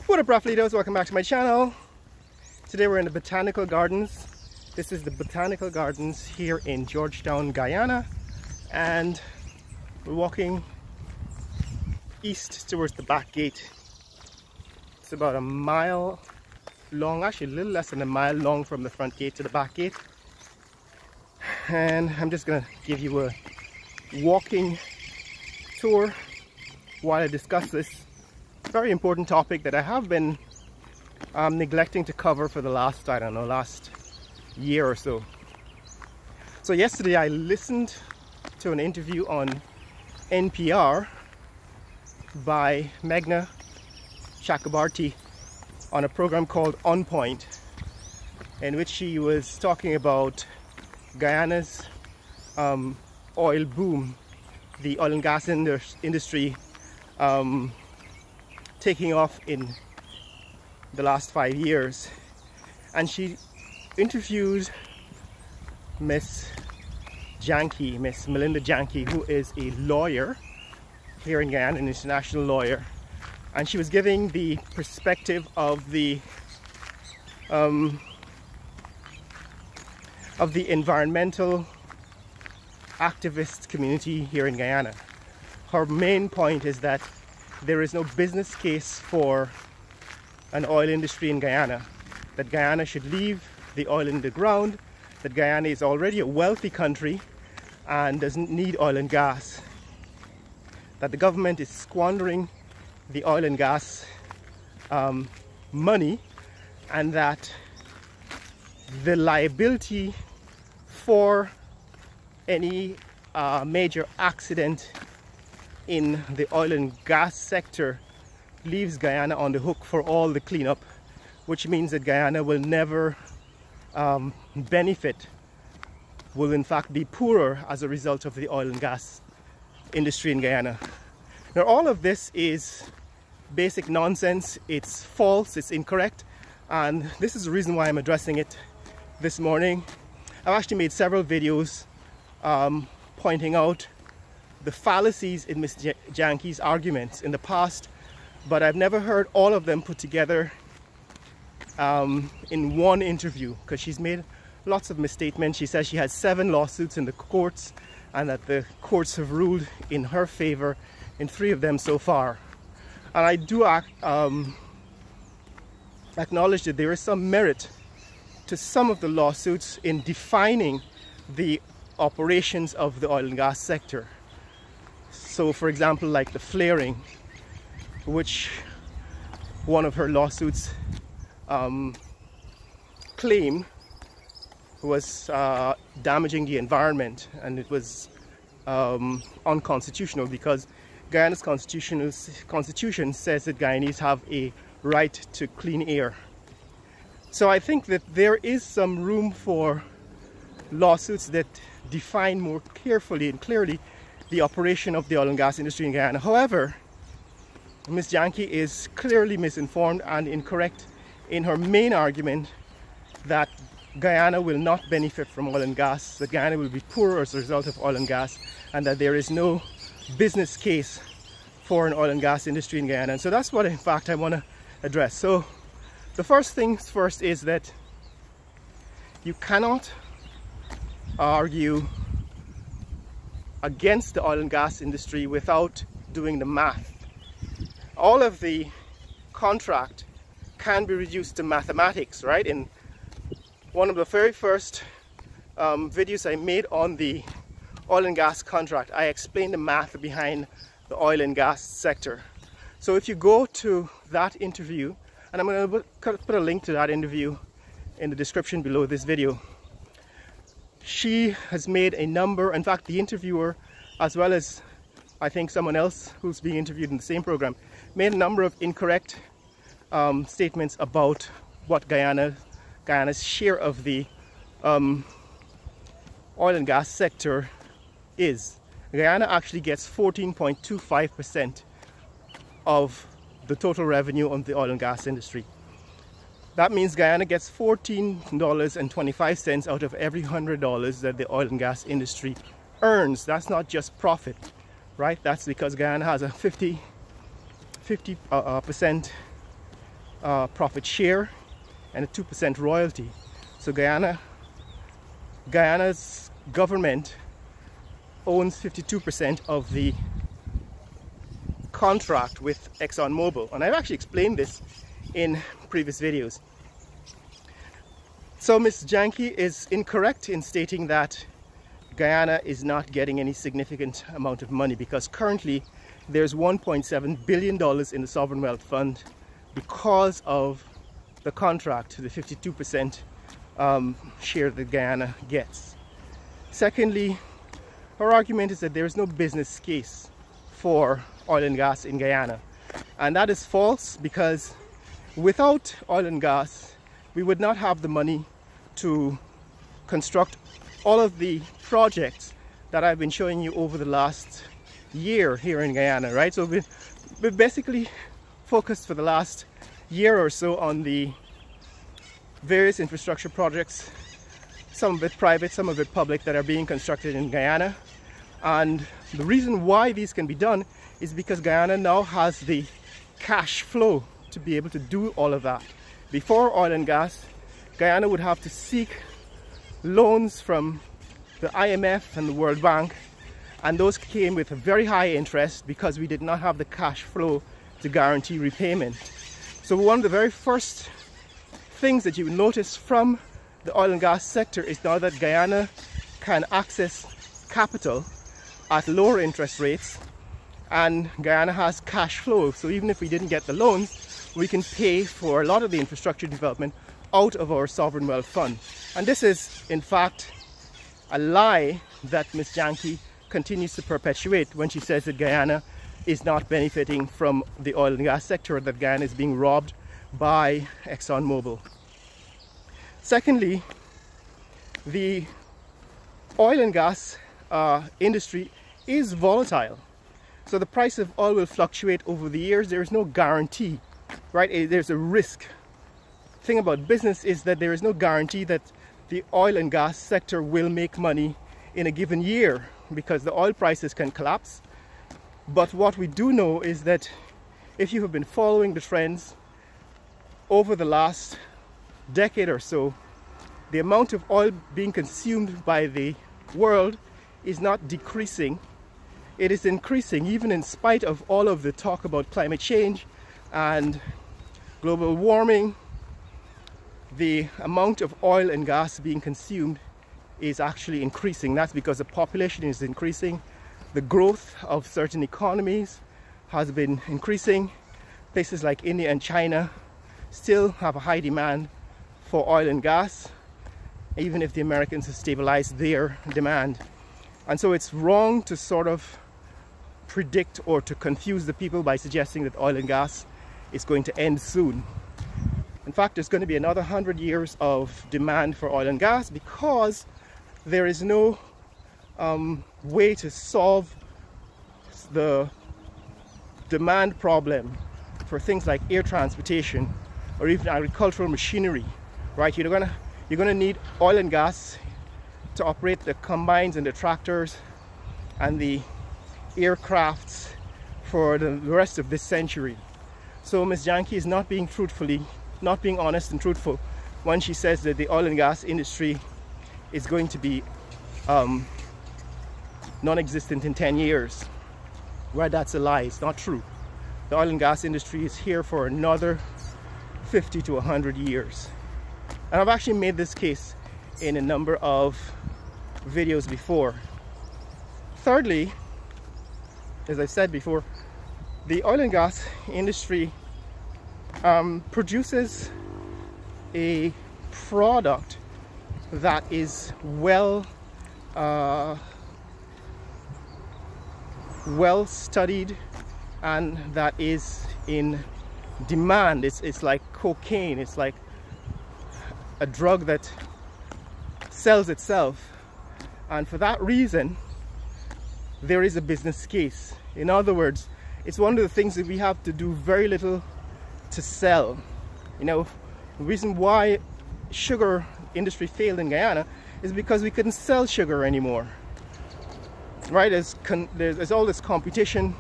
What up, Raflitos? Welcome back to my channel. Today we're in the botanical gardens. This is the botanical gardens here in Georgetown, Guyana, and we're walking east towards the back gate. It's about a mile long, actually a little less than a mile long from the front gate to the back gate. And I'm just gonna give you a walking tour while I discuss this very important topic that I have been neglecting to cover for the last, I don't know, last year or so. So yesterday I listened to an interview on NPR by Meghna Chakrabarty on a program called On Point, in which she was talking about Guyana's oil boom, the oil and gas industry taking off in the last 5 years. And she interviewed Miss Janki, Miss Melinda Janki, who is a lawyer here in Guyana, an international lawyer, and she was giving the perspective of the environmental activist community here in Guyana. Her main point is that there is no business case for an oil industry in Guyana, that Guyana should leave the oil in the ground, that Guyana is already a wealthy country and doesn't need oil and gas, that the government is squandering the oil and gas money, and that the liability for any major accident in the oil and gas sector leaves Guyana on the hook for all the cleanup, which means that Guyana will never benefit, will in fact be poorer as a result of the oil and gas industry in Guyana. Now, all of this is basic nonsense. It's false, it's incorrect, and this is the reason why I'm addressing it this morning. I've actually made several videos pointing out the fallacies in Ms. Janki's arguments in the past, but I've never heard all of them put together in one interview, because she's made lots of misstatements. She says she has 7 lawsuits in the courts and that the courts have ruled in her favor in 3 of them so far. And I do acknowledge that there is some merit to some of the lawsuits in defining the operations of the oil and gas sector. So for example, like the flaring, which one of her lawsuits claimed was damaging the environment, and it was unconstitutional because Guyana's constitution says that Guyanese have a right to clean air. So I think that there is some room for lawsuits that define more carefully and clearly the operation of the oil and gas industry in Guyana. However, Ms. Janki is clearly misinformed and incorrect in her main argument that Guyana will not benefit from oil and gas, that Guyana will be poorer as a result of oil and gas, and that there is no business case for an oil and gas industry in Guyana. And so that's what in fact I want to address. So the first things first is that you cannot argue against the oil and gas industry without doing the math. All of the contract can be reduced to mathematics, right? In one of the very first videos I made on the oil and gas contract, I explained the math behind the oil and gas sector. So if you go to that interview, and I'm going to put a link to that interview in the description below this video, she has made a number, in fact the interviewer, as well as I think someone else who's being interviewed in the same program, made a number of incorrect statements about what Guyana's share of the oil and gas sector is. Guyana actually gets 14.25% of the total revenue on the oil and gas industry. That means Guyana gets $14.25 out of every $100 that the oil and gas industry earns. That's not just profit, right? That's because Guyana has a 50% profit share and a 2% royalty. So Guyana's government owns 52% of the contract with ExxonMobil, and I've actually explained this in previous videos. So Ms. Janki is incorrect in stating that Guyana is not getting any significant amount of money, because currently there's $1.7 billion in the Sovereign Wealth Fund because of the contract, the 52% share that Guyana gets. Secondly, her argument is that there is no business case for oil and gas in Guyana, and that is false, because without oil and gas we would not have the money to construct all of the projects that I've been showing you over the last year here in Guyana, right? So we've basically focused for the last year or so on the various infrastructure projects, some of it private, some of it public, that are being constructed in Guyana. And the reason why these can be done is because Guyana now has the cash flow to be able to do all of that. Before oil and gas, Guyana would have to seek loans from the IMF and the World Bank, and those came with a very high interest because we did not have the cash flow to guarantee repayment. So one of the very first things that you will notice from the oil and gas sector is now that Guyana can access capital at lower interest rates, and Guyana has cash flow. So even if we didn't get the loans, we can pay for a lot of the infrastructure development out of our Sovereign Wealth Fund. And this is in fact a lie that Ms. Janki continues to perpetuate when she says that Guyana is not benefiting from the oil and gas sector, that Guyana is being robbed by ExxonMobil. Secondly, the oil and gas industry is volatile. So the price of oil will fluctuate over the years. There is no guarantee, right? There's a risk. The thing about business is that there is no guarantee that the oil and gas sector will make money in a given year, because the oil prices can collapse. But what we do know is that if you have been following the trends over the last decade or so, the amount of oil being consumed by the world is not decreasing, it is increasing, even in spite of all of the talk about climate change and global warming. The amount of oil and gas being consumed is actually increasing. That's because the population is increasing, the growth of certain economies has been increasing. Places like India and China still have a high demand for oil and gas, even if the Americans have stabilized their demand. And so it's wrong to sort of predict or to confuse the people by suggesting that oil and gas is going to end soon. In fact, there's going to be another 100 years of demand for oil and gas, because there is no way to solve the demand problem for things like air transportation or even agricultural machinery, right? You're gonna need oil and gas to operate the combines and the tractors and the aircrafts for the rest of this century. So Ms. Janki is not being honest and truthful when she says that the oil and gas industry is going to be non-existent in 10 years. Right, that's a lie. It's not true. The oil and gas industry is here for another 50 to 100 years. And I've actually made this case in a number of videos before. Thirdly, as I said before, the oil and gas industry produces a product that is well studied and that is in demand. It's like cocaine. It's like a drug that sells itself, and for that reason there is a business case. In other words, it's one of the things that we have to do very little to sell. You know, the reason why sugar industry failed in Guyana is because we couldn't sell sugar anymore, right? There's all this competition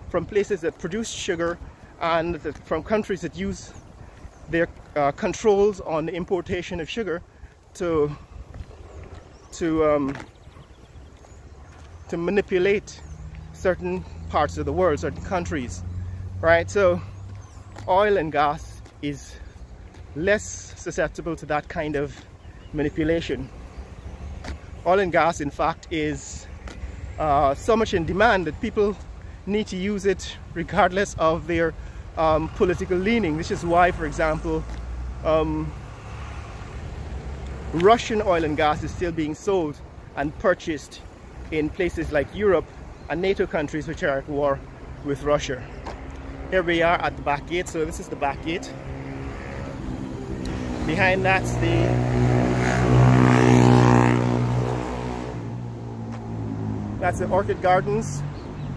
from places that produce sugar and from countries that use their controls on the importation of sugar to manipulate certain parts of the world, certain countries, right? So oil and gas is less susceptible to that kind of manipulation. Oil and gas, in fact, is so much in demand that people need to use it regardless of their political leaning. This is why, for example, Russian oil and gas is still being sold and purchased in places like Europe and NATO countries which are at war with Russia. Here we are at the back gate. So this is the back gate. Behind that's the orchid gardens,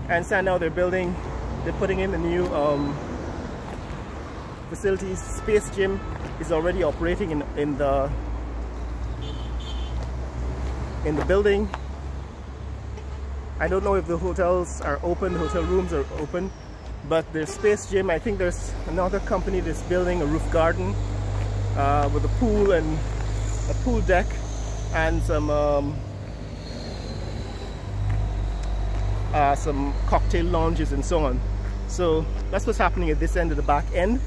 and so now they're putting in the new facilities. Space Gym is already operating in the building. I don't know if the hotels are open, the hotel rooms are open, but there's Space Gym. I think there's another company that's building a roof garden with a pool and a pool deck and some cocktail lounges and so on. So that's what's happening at this end of the back end.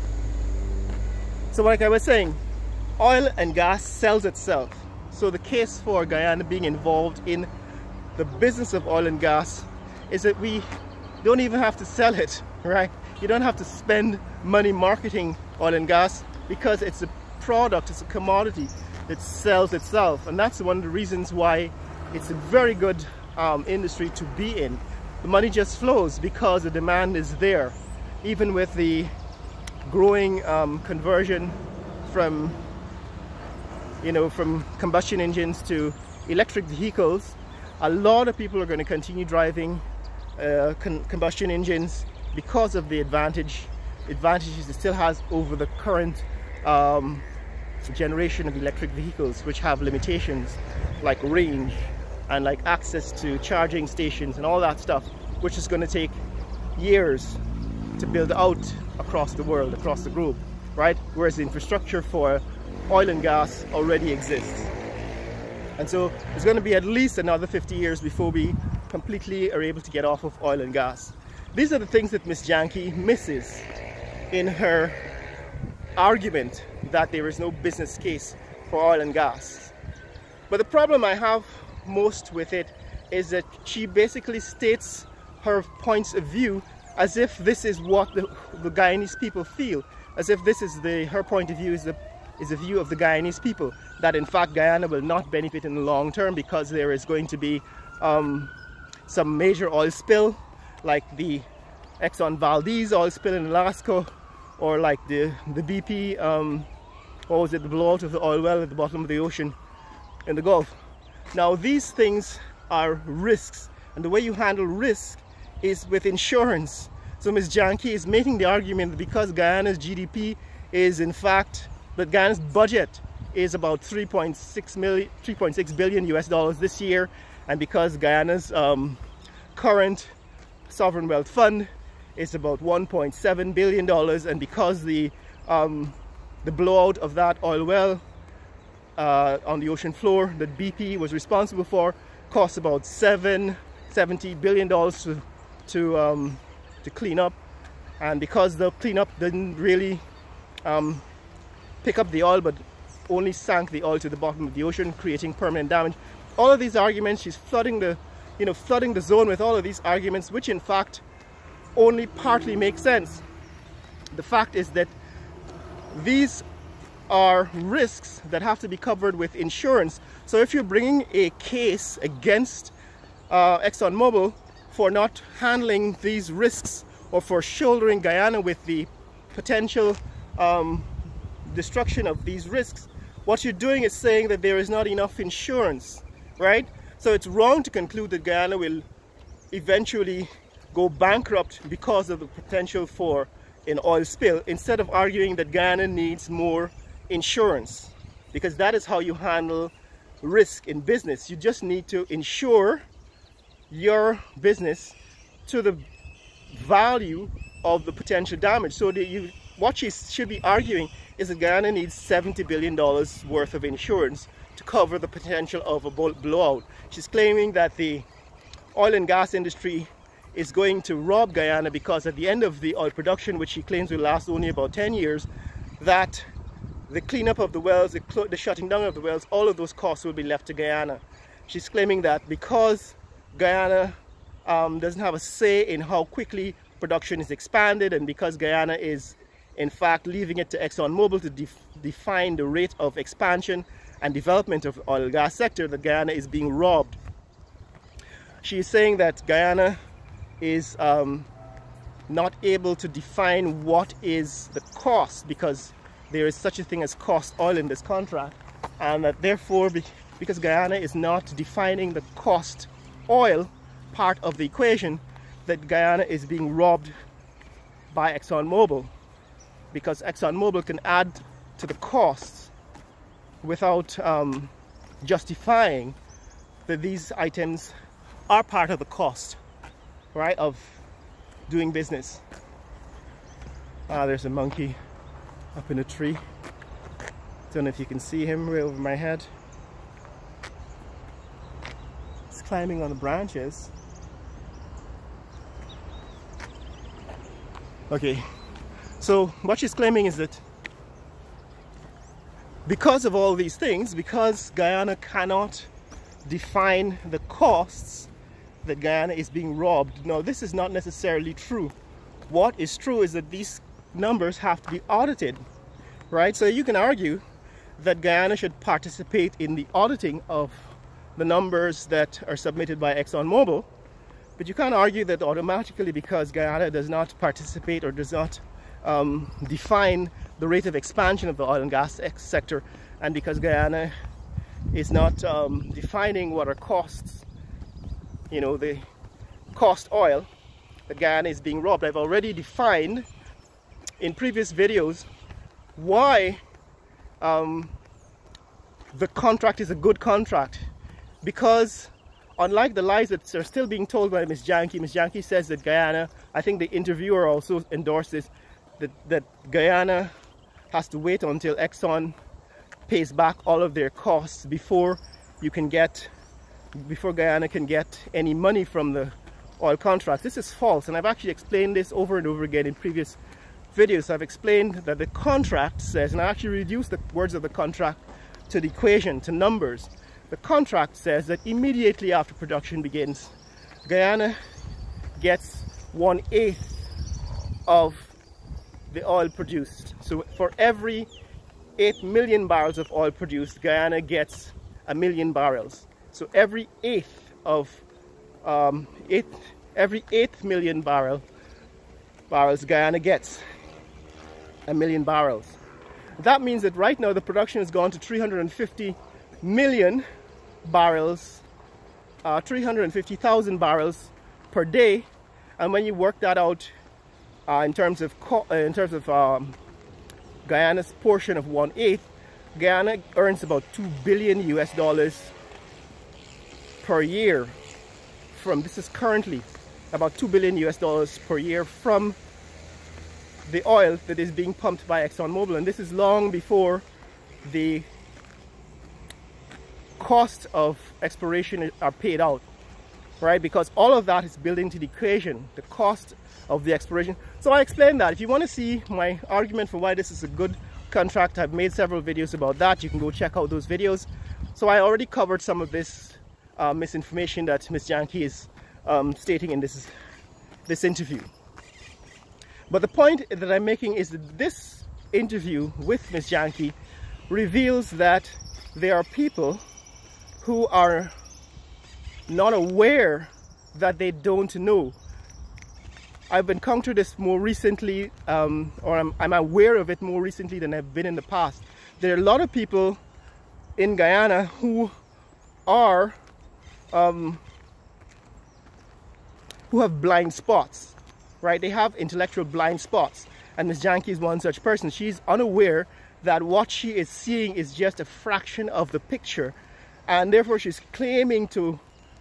So like I was saying, oil and gas sells itself. So the case for Guyana being involved in the business of oil and gas is that we don't even have to sell it, right? You don't have to spend money marketing oil and gas because it's a product, it's a commodity that sells itself. And that's one of the reasons why it's a very good industry to be in. The money just flows because the demand is there. Even with the growing conversion from combustion engines to electric vehicles, a lot of people are going to continue driving combustion engines because of the advantages it still has over the current generation of electric vehicles, which have limitations like range and like access to charging stations and all that stuff, which is going to take years to build out across the world, across the globe, right? Whereas the infrastructure for oil and gas already exists. And so it's going to be at least another 50 years before we completely are able to get off of oil and gas. These are the things that Ms. Janki misses in her argument that there is no business case for oil and gas. But the problem I have most with it is that she basically states her points of view as if this is what the Guyanese people feel, as if this is her point of view is the view of the Guyanese people, that in fact Guyana will not benefit in the long term because there is going to be some major oil spill, like the Exxon Valdez oil spill in Alaska, or like the BP, what was it, the blowout of the oil well at the bottom of the ocean in the Gulf. Now these things are risks, and the way you handle risk is with insurance. So Ms. Janki is making the argument that because Guyana's GDP is in fact, but Guyana's budget is about 3.6 billion US dollars this year, and because Guyana's current sovereign wealth fund is about 1.7 billion dollars, and because the blowout of that oil well on the ocean floor that BP was responsible for cost about $70 billion to clean up, and because the cleanup didn't really pick up the oil but only sank the oil to the bottom of the ocean, creating permanent damage. All of these arguments, she's flooding the zone with all of these arguments, which in fact only partly make sense. The fact is that these are risks that have to be covered with insurance. So if you're bringing a case against ExxonMobil for not handling these risks, or for shouldering Guyana with the potential destruction of these risks, what you're doing is saying that there is not enough insurance, right? So it's wrong to conclude that Guyana will eventually go bankrupt because of the potential for an oil spill, instead of arguing that Guyana needs more insurance, because that is how you handle risk in business. You just need to insure your business to the value of the potential damage, so that what she should be arguing is that Guyana needs $70 billion worth of insurance to cover the potential of a blowout. She's claiming that the oil and gas industry is going to rob Guyana because at the end of the oil production, which she claims will last only about 10 years, that the cleanup of the wells, the shutting down of the wells, all of those costs will be left to Guyana. She's claiming that because Guyana doesn't have a say in how quickly production is expanded, and because Guyana is in fact leaving it to ExxonMobil to define the rate of expansion and development of the oil and gas sector, that Guyana is being robbed. She is saying that Guyana is not able to define what is the cost, because there is such a thing as cost oil in this contract, and that therefore, because Guyana is not defining the cost oil part of the equation, that Guyana is being robbed by ExxonMobil, because ExxonMobil can add to the costs without justifying that these items are part of the cost, right, of doing business. There's a monkey up in a tree. Don't know if you can see him right over my head. He's climbing on the branches. Okay, so what she's claiming is that because of all these things, because Guyana cannot define the costs, that Guyana is being robbed. Now, this is not necessarily true. What is true is that these numbers have to be audited, right? So you can argue that Guyana should participate in the auditing of the numbers that are submitted by ExxonMobil, but you can't argue that automatically because Guyana does not participate or does not define the rate of expansion of the oil and gas sector, and because Guyana is not defining what are costs, you know, the cost oil, that Guyana is being robbed. I've already defined in previous videos why the contract is a good contract, because unlike the lies that are still being told by Ms. Janki says that Guyana, I think the interviewer also endorsed this, that Guyana has to wait until Exxon pays back all of their costs before Guyana can get any money from the oil contract. This is false, and I've actually explained this over and over again in previous videos. I've explained that the contract says, and I actually reduced the words of the contract to the equation, to numbers. The contract says that immediately after production begins, Guyana gets 1/8 of the oil produced. So for every 8 million barrels of oil produced, Guyana gets 1 million barrels. So every eighth million barrels, Guyana gets 1 million barrels. That means that right now the production has gone to 350 million barrels, 350,000 barrels per day, and when you work that out in terms of Guyana's portion of 1/8, Guyana earns about $2 billion per year from, this is currently about $2 billion per year from the oil that is being pumped by ExxonMobil, and this is long before the cost of exploration are paid out, right? Because all of that is built into the equation, the cost of the exploration. So I explained that. If you want to see my argument for why this is a good contract, I've made several videos about that. You can go check out those videos. So I already covered some of this misinformation that Ms. Janki is stating in this interview. But the point that I'm making is that this interview with Ms. Janki reveals that there are people who are not aware that they don't know. I've encountered this more recently, or I'm aware of it more recently than I've been in the past. There are a lot of people in Guyana who are who have blind spots, right? They have intellectual blind spots, and Ms. Janki is one such person. She's unaware that what she is seeing is just a fraction of the picture, and therefore she's claiming to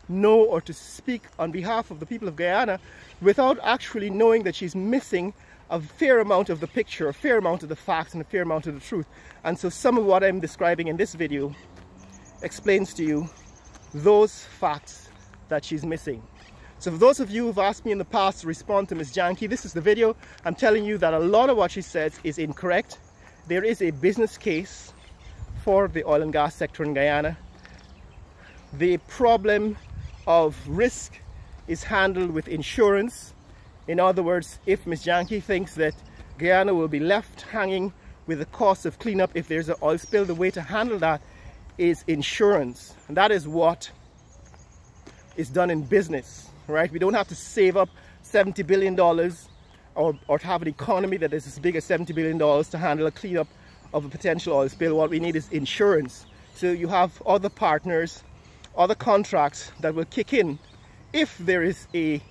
know or to speak on behalf of the people of Guyana without actually knowing that she's missing a fair amount of the picture, a fair amount of the facts, and a fair amount of the truth. And so some of what I'm describing in this video explains to you those facts that she's missing. So for those of you who've asked me in the past to respond to Ms. Janki, this is the video. I'm telling you that a lot of what she says is incorrect. There is a business case for the oil and gas sector in Guyana. The problem of risk is handled with insurance. In other words, if Ms. Janki thinks that Guyana will be left hanging with the cost of cleanup if there's an oil spill, the way to handle that is insurance. And that is what is done in business, right? We don't have to save up $70 billion or have an economy that is as big as $70 billion to handle a cleanup of a potential oil spill. What we need is insurance. So you have other partners, other contracts that will kick in if there is a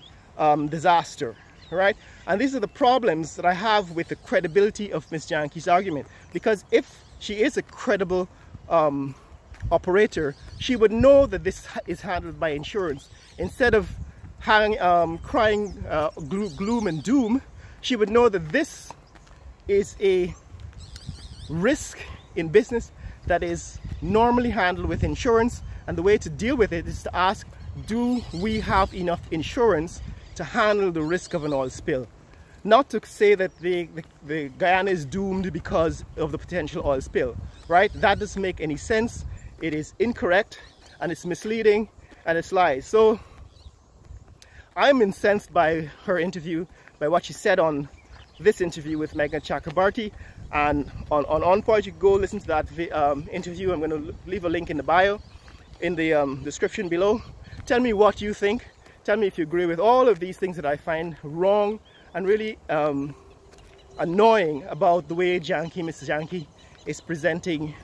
disaster, right? And these are the problems that I have with the credibility of Ms. Janki's argument, because if she is a credible operator, she would know that this is handled by insurance. Instead of crying gloom and doom, she would know that this is a risk in business that is normally handled with insurance, and the way to deal with it is to ask, do we have enough insurance to handle the risk of an oil spill? Not to say that the Guyana is doomed because of the potential oil spill, right? That doesn't make any sense. It is incorrect, and it's misleading, and it's lies. So I'm incensed by her interview, by what she said on this interview with Megan Chakrabarty. And on Point, you can go listen to that interview. I'm going to leave a link in the bio, in the description below. Tell me what you think. Tell me if you agree with all of these things that I find wrong and really annoying about the way Mrs. Janki is presenting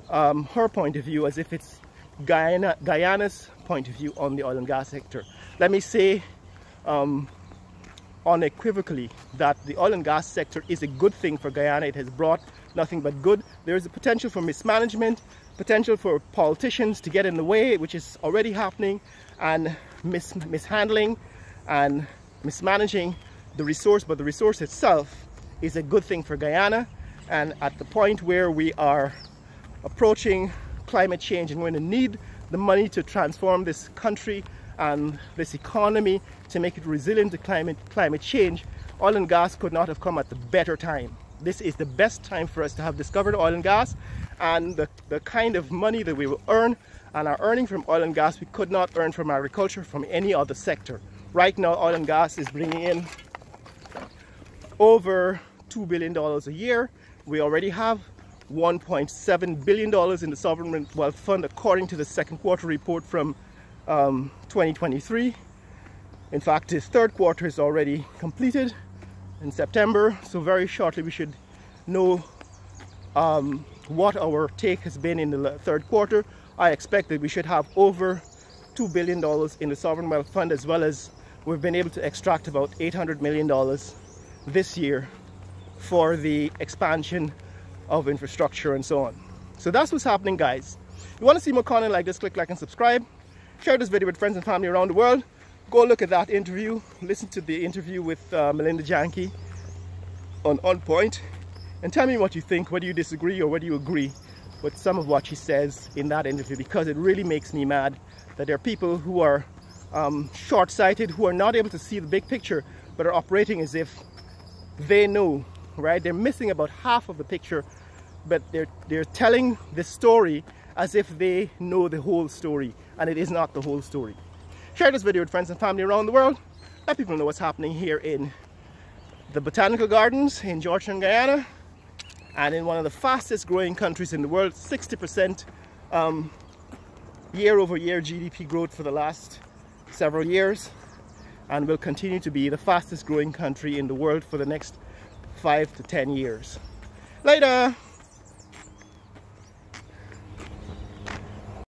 her point of view, as if it's Guyana's point of view on the oil and gas sector. Let me say unequivocally that the oil and gas sector is a good thing for Guyana. It has brought nothing but good. There is a potential for mismanagement, potential for politicians to get in the way, which is already happening, and mishandling and mismanaging the resource, but the resource itself is a good thing for Guyana. And at the point where we are approaching climate change and we're going to need the money to transform this country and this economy to make it resilient to climate change, oil and gas could not have come at the better time. This is the best time for us to have discovered oil and gas, and the kind of money that we will earn and are earning from oil and gas we could not earn from agriculture, from any other sector. Right now oil and gas is bringing in over $2 billion a year. We already have $1.7 billion in the Sovereign Wealth Fund, according to the second quarter report from 2023. In fact, this third quarter is already completed in September, so very shortly we should know what our take has been in the third quarter. I expect that we should have over $2 billion in the Sovereign Wealth Fund, as well as we've been able to extract about $800 million this year for the expansion of infrastructure and so on. So that's what's happening, guys. If you want to see more content like this, click like and subscribe. Share this video with friends and family around the world. Go look at that interview. Listen to the interview with Melinda Janki on Point, and tell me what you think, whether you disagree or whether you agree with some of what she says in that interview, because it really makes me mad that there are people who are short-sighted, who are not able to see the big picture, but are operating as if they know, right? They're missing about half of the picture, but they're telling the story as if they know the whole story, and it is not the whole story. Share this video with friends and family around the world. Let people know what's happening here in the botanical gardens in Georgetown, Guyana, and in one of the fastest growing countries in the world. 60% year-over-year GDP growth for the last several years, and will continue to be the fastest growing country in the world for the next 5 to 10 years. Later!